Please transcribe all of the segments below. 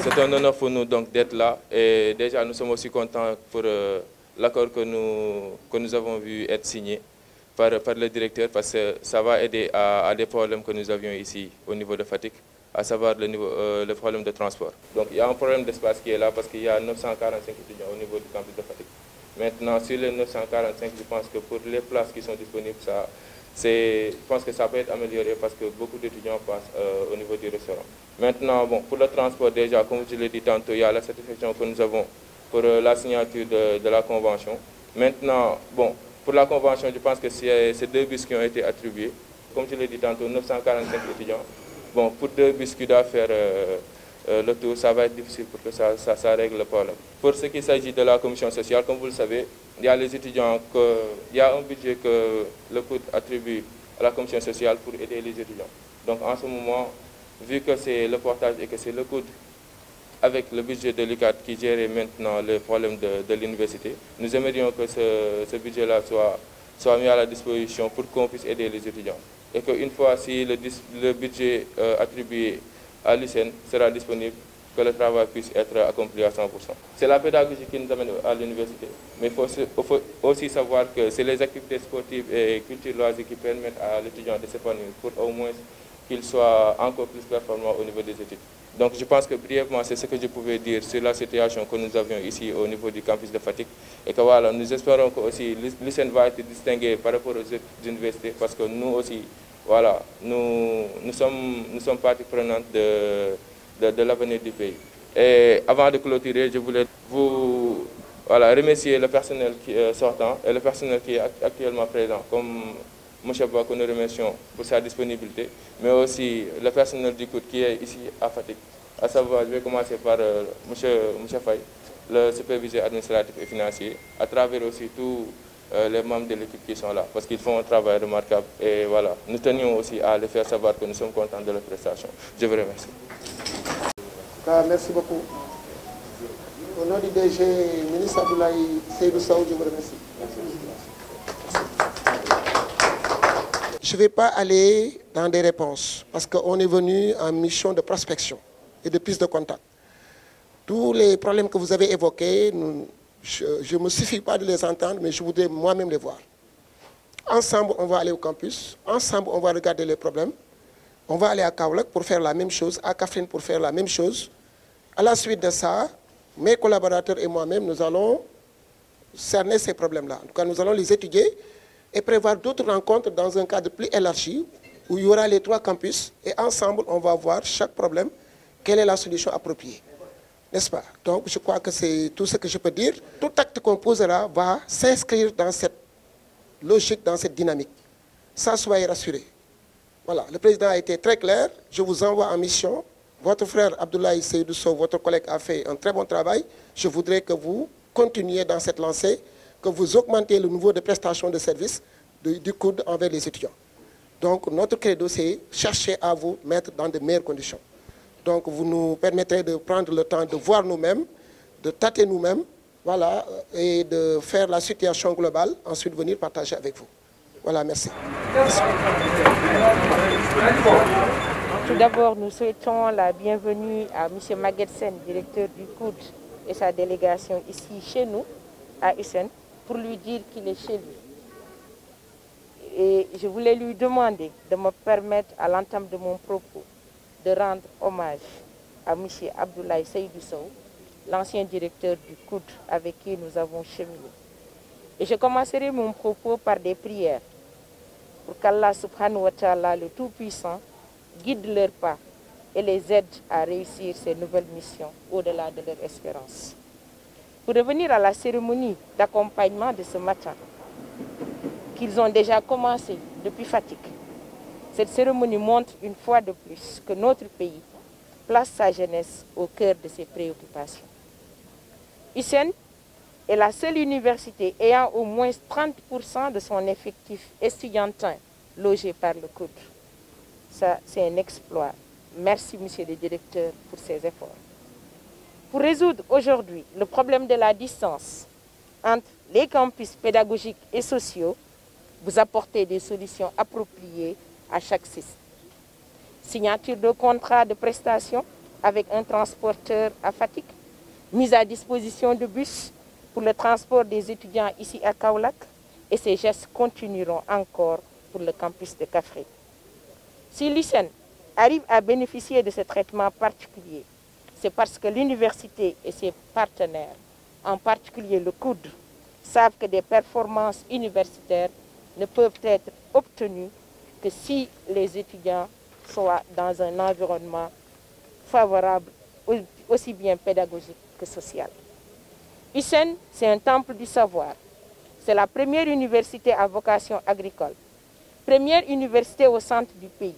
C'est un honneur pour nous donc d'être là et déjà nous sommes aussi contents pour l'accord que nous avons vu être signé par le directeur parce que ça va aider à des problèmes que nous avions ici au niveau de Fatick, à savoir le problème de transport. Donc il y a un problème d'espace qui est là parce qu'il y a 945 étudiants au niveau du campus de Fatick. Maintenant sur les 945, je pense que pour les places qui sont disponibles, je pense que ça peut être amélioré parce que beaucoup d'étudiants passent au niveau du restaurant. Maintenant, bon, pour le transport déjà, comme je l'ai dit tantôt, il y a la satisfaction que nous avons pour la signature de la convention. Maintenant, bon, pour la convention, je pense que c'est 2 bus qui ont été attribués. Comme je l'ai dit tantôt, 945 étudiants. Bon, pour 2 bus qui doivent faire le tour, ça va être difficile pour que ça règle le problème. Pour ce qui s'agit de la commission sociale, comme vous le savez, il y a les étudiants, il y a un budget que le COUD attribue à la commission sociale pour aider les étudiants. Donc en ce moment, vu que c'est le portage et que c'est le COUD avec le budget de l'UCAD qui gère maintenant les problèmes de l'université, nous aimerions que ce budget-là soit mis à la disposition pour qu'on puisse aider les étudiants. Et qu'une fois si le budget attribué à l'UCN sera disponible, que le travail puisse être accompli à 100%. C'est la pédagogie qui nous amène à l'université, mais il faut aussi savoir que c'est les activités sportives et culturelles loisirs qui permettent à l'étudiant de s'épanouir pour au moins qu'il soit encore plus performant au niveau des études. Donc je pense que brièvement, c'est ce que je pouvais dire sur la situation que nous avions ici au niveau du campus de Fatick. Et que voilà, nous espérons que aussi l'UCN va être distingué par rapport aux universités parce que nous aussi, voilà, nous sommes partie prenante de l'avenir du pays. Et avant de clôturer, je voulais vous remercier le personnel sortant et le personnel qui est actuellement présent, comme M. Ba, que nous remercions pour sa disponibilité, mais aussi le personnel du COUD qui est ici à Fatick. À savoir, je vais commencer par M. Faye, le superviseur administratif et financier, à travers aussi tous les membres de l'équipe qui sont là, parce qu'ils font un travail remarquable. Et voilà, nous tenions aussi à les faire savoir que nous sommes contents de leur prestation. Je vous remercie. Merci beaucoup. Au nom du DG, ministre Abdoulaye Seydou Sow, je vous remercie. Je ne vais pas aller dans des réponses, parce qu'on est venu en mission de prospection et de prise de contact. Tous les problèmes que vous avez évoqués, je ne me suffis pas de les entendre, mais je voudrais moi-même les voir. Ensemble, on va aller au campus. Ensemble, on va regarder les problèmes. On va aller à Kaolack pour faire la même chose, à Kaffrine pour faire la même chose. À la suite de ça, mes collaborateurs et moi-même, nous allons cerner ces problèmes-là. En tout cas, nous allons les étudier et prévoir d'autres rencontres dans un cadre plus élargi où il y aura les 3 campus et ensemble, on va voir chaque problème, quelle est la solution appropriée. N'est-ce pas? Donc, je crois que c'est tout ce que je peux dire. Tout acte qu'on posera va s'inscrire dans cette logique, dans cette dynamique. Ça, soyez rassurés. Voilà, le président a été très clair. Je vous envoie en mission. Votre frère Abdoulaye Seydou Sow, votre collègue, a fait un très bon travail. Je voudrais que vous continuiez dans cette lancée, que vous augmentiez le niveau de prestation de services du COUD envers les étudiants. Donc, notre credo, c'est chercher à vous mettre dans de meilleures conditions. Donc, vous nous permettrez de prendre le temps de voir nous-mêmes, de tâter nous-mêmes, voilà, et de faire la situation globale, ensuite venir partager avec vous. Voilà, merci. Merci. Tout d'abord, nous souhaitons la bienvenue à M. Maguette Sène, directeur du COUD et sa délégation ici chez nous, à UCN, pour lui dire qu'il est chez lui. Et je voulais lui demander de me permettre, à l'entame de mon propos, de rendre hommage à M. Abdoulaye Seydou Sow, l'ancien directeur du COUD avec qui nous avons cheminé. Et je commencerai mon propos par des prières pour qu'Allah subhanahu wa ta'ala, le Tout-Puissant, guide leurs pas et les aide à réussir ces nouvelles missions au-delà de leur espérance. Pour revenir à la cérémonie d'accompagnement de ce matin, qu'ils ont déjà commencé depuis Fatick, cette cérémonie montre une fois de plus que notre pays place sa jeunesse au cœur de ses préoccupations. UCN est la seule université ayant au moins 30% de son effectif estudiantin logé par le COUD. Ça, c'est un exploit. Merci, monsieur le directeur, pour ces efforts. Pour résoudre aujourd'hui le problème de la distance entre les campus pédagogiques et sociaux, vous apporter des solutions appropriées à chaque site. Signature de contrat de prestation avec un transporteur à Fatick, mise à disposition de bus pour le transport des étudiants ici à Kaolack, et ces gestes continueront encore pour le campus de Kaffrine. Si l'USSEN arrive à bénéficier de ce traitement particulier, c'est parce que l'université et ses partenaires, en particulier le COUD, savent que des performances universitaires ne peuvent être obtenues que si les étudiants sont dans un environnement favorable, aussi bien pédagogique que social. USSEN, c'est un temple du savoir. C'est la première université à vocation agricole, première université au centre du pays.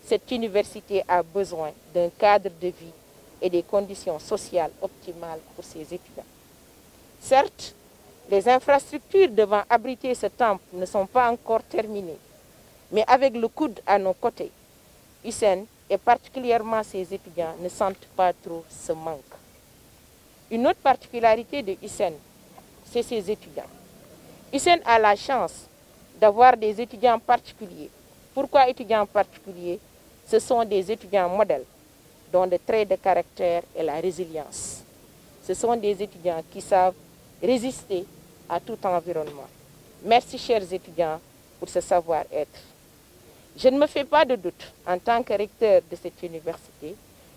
Cette université a besoin d'un cadre de vie et des conditions sociales optimales pour ses étudiants. Certes, les infrastructures devant abriter ce temple ne sont pas encore terminées, mais avec le COUD à nos côtés, USSEN et particulièrement ses étudiants ne sentent pas trop ce manque. Une autre particularité de USSEN, c'est ses étudiants. USSEN a la chance d'avoir des étudiants particuliers. Pourquoi étudiants particuliers? Ce sont des étudiants modèles, dont le trait de caractère et la résilience. Ce sont des étudiants qui savent résister à tout environnement. Merci, chers étudiants, pour ce savoir-être. Je ne me fais pas de doute, en tant que recteur de cette université,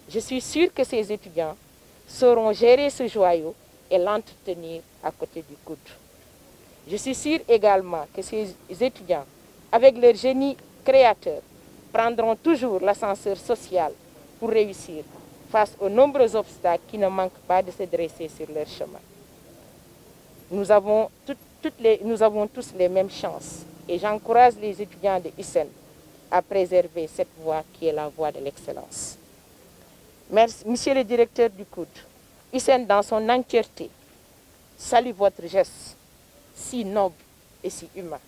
je suis sûre que ces étudiants sauront gérer ce joyau et l'entretenir à côté du COUD. Je suis sûre également que ces étudiants, avec leur génie créateur, prendront toujours l'ascenseur social pour réussir face aux nombreux obstacles qui ne manquent pas de se dresser sur leur chemin. Nous avons tous les mêmes chances et j'encourage les étudiants de USSEN à préserver cette voie qui est la voie de l'excellence. Merci, Monsieur le directeur du COUD, USSEN dans son entièreté salue votre geste si noble et si humain.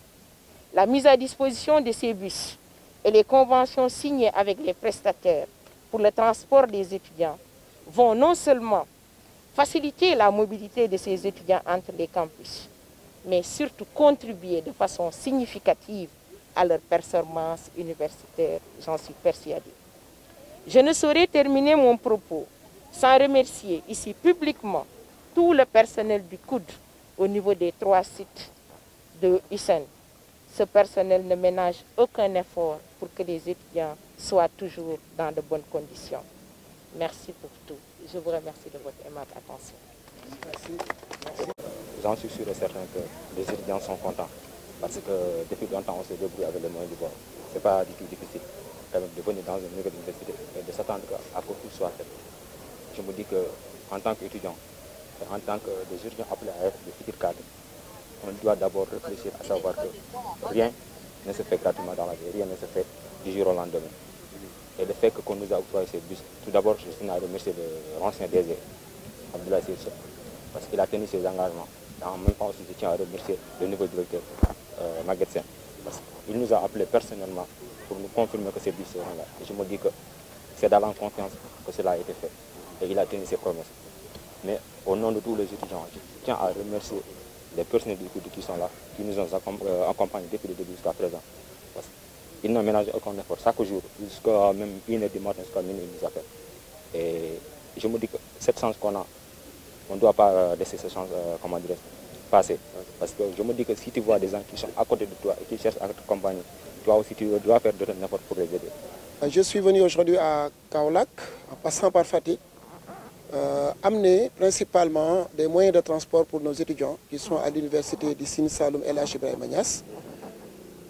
La mise à disposition de ces bus et les conventions signées avec les prestataires pour le transport des étudiants vont non seulement faciliter la mobilité de ces étudiants entre les campus, mais surtout contribuer de façon significative à leur performance universitaire, j'en suis persuadée. Je ne saurais terminer mon propos sans remercier ici publiquement tout le personnel du COUD au niveau des 3 sites de USSEN. Ce personnel ne ménage aucun effort pour que les étudiants soient toujours dans de bonnes conditions. Merci pour tout. Je vous remercie de votre aimable attention. Merci. J'en suis sûr et certain que les étudiants sont contents parce que depuis longtemps on se débrouille avec les moyens du bord. Ce n'est pas du tout difficile quand même de venir dans une nouvelle université et de s'attendre à ce que tout soit fait. Je me dis qu'en tant qu'étudiant et en tant que des étudiants appelés à être des futurs cadres, on doit d'abord réfléchir à savoir que rien ne se fait gratuitement dans la vie, rien ne se fait du jour au lendemain. Et le fait qu'on nous a octroyé ces bus, tout d'abord je tiens à remercier l'ancien DG, Abdoulaye Sirso, parce qu'il a tenu ses engagements. En même temps aussi je tiens à remercier le nouveau directeur, Maguette, parce qu'il nous a appelés personnellement pour nous confirmer que ces bus seront là. Et je me dis que c'est dans la confiance que cela a été fait. Et il a tenu ses promesses. Mais au nom de tous les étudiants, je tiens à remercier les personnels du COUD qui sont là, qui nous ont accompagnés depuis le début jusqu'à présent. Parce qu'ils n'ont ménagé aucun effort chaque jour, jusqu'à même 1h du matin, jusqu'à minuit, ils nous appellent. Et je me dis que cette chance qu'on a, on ne doit pas laisser cette chance passer. Parce que je me dis que si tu vois des gens qui sont à côté de toi et qui cherchent à t'accompagner, toi aussi tu dois faire d'autres efforts pour les aider. Je suis venu aujourd'hui à Kaolack, en passant par Fatick, amener principalement des moyens de transport pour nos étudiants qui sont à l'université du Sine Saloum El Hadji Ibrahima Niass.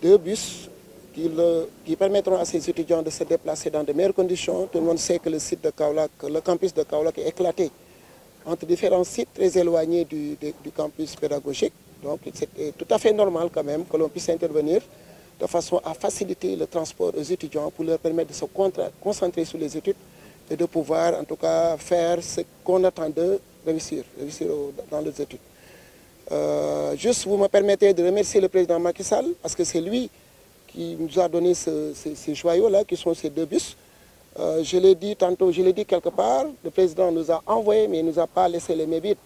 2 bus qui permettront à ces étudiants de se déplacer dans de meilleures conditions. Tout le monde sait que le site de Kaolack, le campus de Kaolack est éclaté entre différents sites très éloignés du campus pédagogique. Donc c'est tout à fait normal quand même que l'on puisse intervenir de façon à faciliter le transport aux étudiants pour leur permettre de se concentrer sur les études et de pouvoir en tout cas faire ce qu'on attend d'eux, réussir dans les études. Juste vous me permettez de remercier le président Macky Sall parce que c'est lui qui nous a donné ces joyaux-là qui sont ces 2 bus. Je l'ai dit tantôt, je l'ai dit quelque part, le président nous a envoyé mais il ne nous a pas laissé les mébites.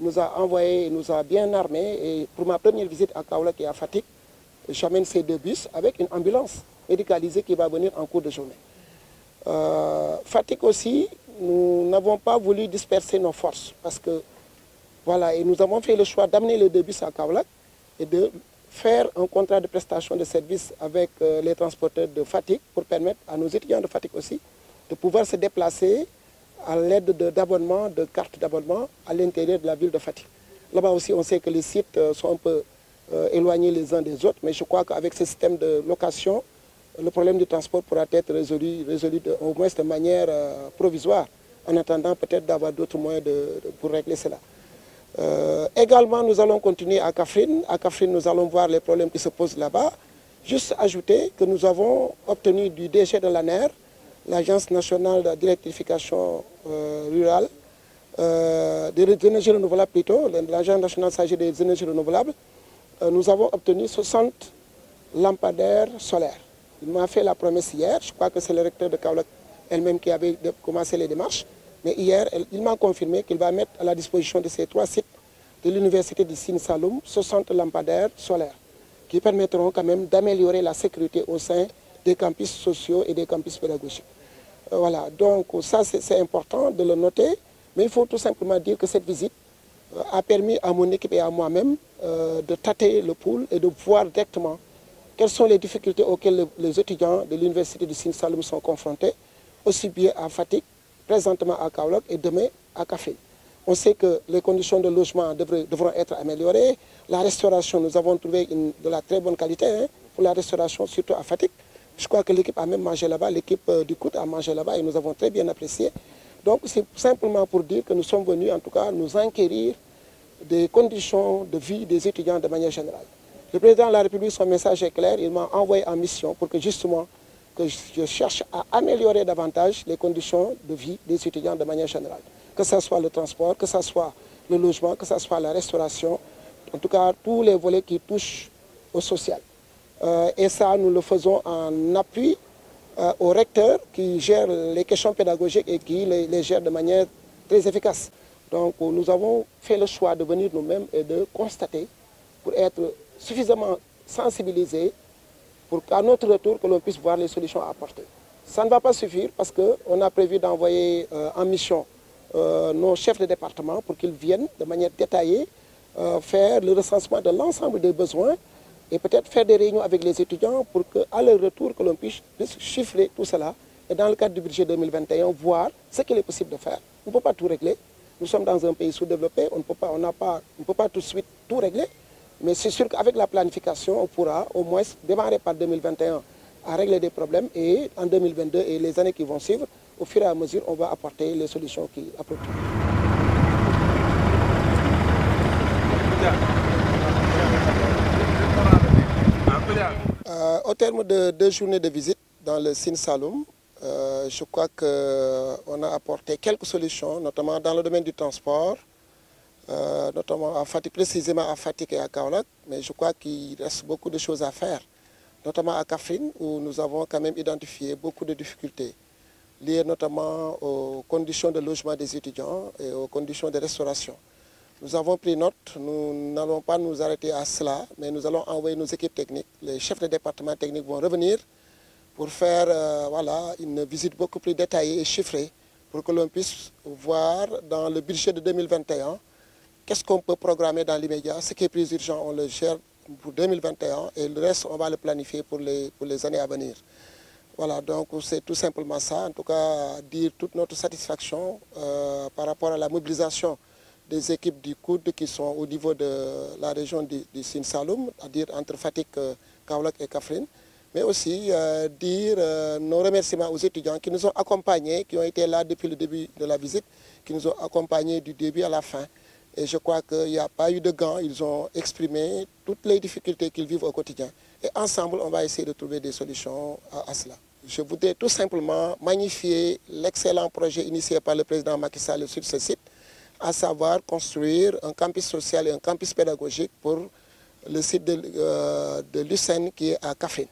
Il nous a envoyé, il nous a bien armés et pour ma première visite à Kaolack et à Fatick, j'amène ces 2 bus avec une ambulance médicalisée qui va venir en cours de journée. Fatick aussi, nous n'avons pas voulu disperser nos forces parce que, voilà, et nous avons fait le choix d'amener les 2 bus à Kaolack et de faire un contrat de prestation de service avec les transporteurs de Fatick pour permettre à nos étudiants de Fatick aussi de pouvoir se déplacer à l'aide d'abonnements, de cartes d'abonnement à l'intérieur de la ville de Fatick. Là-bas aussi, on sait que les sites sont un peu éloignés les uns des autres, mais je crois qu'avec ce système de location, le problème du transport pourra être résolu au moins de manière provisoire, en attendant peut-être d'avoir d'autres moyens pour régler cela. Également, nous allons continuer à Kaffrine. À Kaffrine, nous allons voir les problèmes qui se posent là-bas. Juste ajouter que nous avons obtenu du DG de l'ANER, l'Agence nationale d'électrification rurale, des énergies renouvelables plutôt, l'Agence nationale s'agit des énergies renouvelables, nous avons obtenu 60 lampadaires solaires. Il m'a fait la promesse hier, je crois que c'est le recteur de Kaolack elle-même qui avait commencé les démarches, mais hier, il m'a confirmé qu'il va mettre à la disposition de ces 3 sites de l'université de Sine Saloum 60 lampadaires solaires qui permettront quand même d'améliorer la sécurité au sein des campus sociaux et des campus pédagogiques. Voilà, donc ça c'est important de le noter, mais il faut tout simplement dire que cette visite a permis à mon équipe et à moi-même de tâter le pouls et de voir directement quelles sont les difficultés auxquelles les étudiants de l'université de Sine Saloum sont confrontés, aussi bien à Fatick, présentement à Kaolack et demain à Kaffrine. On sait que les conditions de logement devront être améliorées. La restauration, nous avons trouvé de la très bonne qualité pour la restauration, surtout à Fatick. Je crois que l'équipe a même mangé là-bas, l'équipe du COUD a mangé là-bas et nous avons très bien apprécié. Donc c'est simplement pour dire que nous sommes venus en tout cas nous enquérir des conditions de vie des étudiants de manière générale. Le président de la République, son message est clair, il m'a envoyé en mission pour que justement que je cherche à améliorer davantage les conditions de vie des étudiants de manière générale. Que ce soit le transport, que ce soit le logement, que ce soit la restauration, en tout cas tous les volets qui touchent au social. Et ça, nous le faisons en appui au recteur qui gère les questions pédagogiques et qui les gère de manière très efficace. Donc nous avons fait le choix de venir nous-mêmes et de constater pour être suffisamment sensibilisés pour qu'à notre retour, que l'on puisse voir les solutions à apporter. Ça ne va pas suffire parce qu'on a prévu d'envoyer en mission nos chefs de département pour qu'ils viennent de manière détaillée faire le recensement de l'ensemble des besoins et peut-être faire des réunions avec les étudiants pour qu'à leur retour, que l'on puisse chiffrer tout cela et dans le cadre du budget 2021, voir ce qu'il est possible de faire. On ne peut pas tout régler. Nous sommes dans un pays sous-développé, on ne peut pas tout de suite tout régler. Mais c'est sûr qu'avec la planification, on pourra au moins démarrer par 2021 à régler des problèmes et en 2022 et les années qui vont suivre, au fur et à mesure, on va apporter les solutions qui approprient. Au terme de 2 journées de visite dans le Sine Saloum, je crois qu'on a apporté quelques solutions, notamment dans le domaine du transport, notamment à Fatick, précisément à Fatick et à Kaolack, mais je crois qu'il reste beaucoup de choses à faire, notamment à Kaffrine, où nous avons quand même identifié beaucoup de difficultés, liées notamment aux conditions de logement des étudiants et aux conditions de restauration. Nous avons pris note, nous n'allons pas nous arrêter à cela, mais nous allons envoyer nos équipes techniques. Les chefs de département techniques vont revenir pour faire voilà, une visite beaucoup plus détaillée et chiffrée, pour que l'on puisse voir dans le budget de 2021 qu'est-ce qu'on peut programmer dans l'immédiat. Ce qui est plus urgent, on le gère pour 2021 et le reste, on va le planifier pour les années à venir. Voilà, donc c'est tout simplement ça. En tout cas, dire toute notre satisfaction par rapport à la mobilisation des équipes du COUD qui sont au niveau de la région du Sine Saloum, c'est-à-dire entre Fatick, Kaolack et Kaffrine. Mais aussi dire nos remerciements aux étudiants qui nous ont accompagnés, qui ont été là depuis le début de la visite, qui nous ont accompagnés du début à la fin. Et je crois qu'il n'y a pas eu de gants, ils ont exprimé toutes les difficultés qu'ils vivent au quotidien. Et ensemble, on va essayer de trouver des solutions à cela. Je voudrais tout simplement magnifier l'excellent projet initié par le président Macky Sall sur ce site, à savoir construire un campus social et un campus pédagogique pour le site de l'USEN qui est à Kaffrine.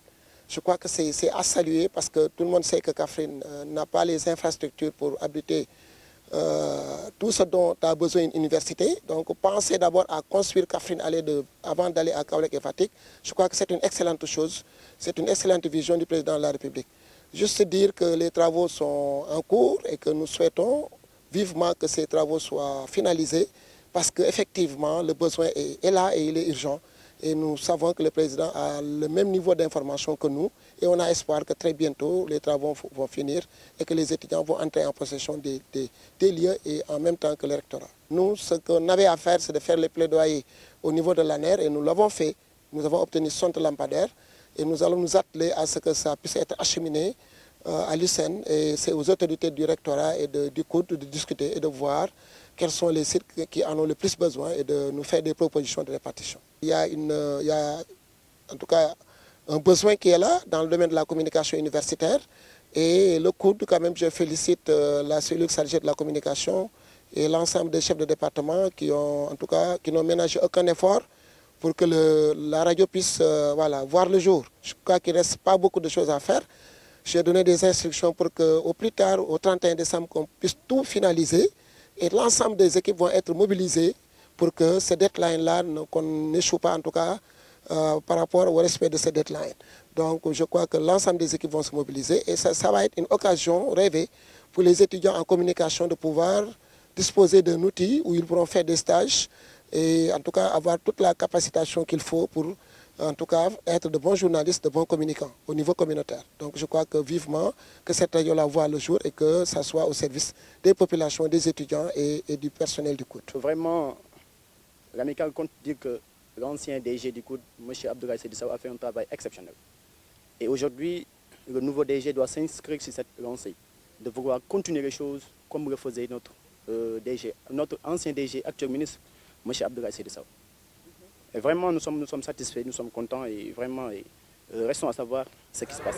Je crois que c'est à saluer parce que tout le monde sait que Kaffrine n'a pas les infrastructures pour abriter tout ce dont a besoin une université. Donc pensez d'abord à construire Kaffrine avant d'aller à Kaolack et Fatick. Je crois que c'est une excellente chose, c'est une excellente vision du président de la République. Juste dire que les travaux sont en cours et que nous souhaitons vivement que ces travaux soient finalisés parce qu'effectivement le besoin est là et il est urgent. Et nous savons que le président a le même niveau d'information que nous et on a espoir que très bientôt les travaux vont finir et que les étudiants vont entrer en possession des lieux et en même temps que le rectorat. Nous, ce qu'on avait à faire, c'est de faire les plaidoyers au niveau de l'ANER et nous l'avons fait. Nous avons obtenu 60 lampadaires et nous allons nous atteler à ce que ça puisse être acheminé à l'USN et c'est aux autorités du rectorat et du COUD de discuter et de voir quels sont les sites qui en ont le plus besoin et de nous faire des propositions de répartition. Il y a en tout cas un besoin qui est là dans le domaine de la communication universitaire et le COUD, quand même, je félicite la cellule chargée de la communication et l'ensemble des chefs de département qui n'ont ménagé aucun effort pour que la radio puisse voir le jour. Je crois qu'il ne reste pas beaucoup de choses à faire. J'ai donné des instructions pour qu'au plus tard, au 31 décembre, qu'on puisse tout finaliser et l'ensemble des équipes vont être mobilisées pour que ces deadlines-là, qu'on n'échoue pas en tout cas par rapport au respect de ces deadlines. Donc je crois que l'ensemble des équipes vont se mobiliser et ça va être une occasion rêvée pour les étudiants en communication de pouvoir disposer d'un outil où ils pourront faire des stages et en tout cas avoir toute la capacitation qu'il faut pour en tout cas être de bons journalistes, de bons communicants au niveau communautaire. Donc je crois que vivement que cette radio-là voit le jour et que ça soit au service des populations, des étudiants et du personnel du COUD. Vraiment, l'amicale compte dire que l'ancien DG du COUD, M. Abdoulaye Seydou Sow, a fait un travail exceptionnel. Et aujourd'hui, le nouveau DG doit s'inscrire sur cette lancée, de vouloir continuer les choses comme le faisait notre notre ancien DG, actuel ministre, M. Abdoulaye Seydou Sow. Et vraiment, nous sommes satisfaits, nous sommes contents et vraiment, restons à savoir ce qui se passe.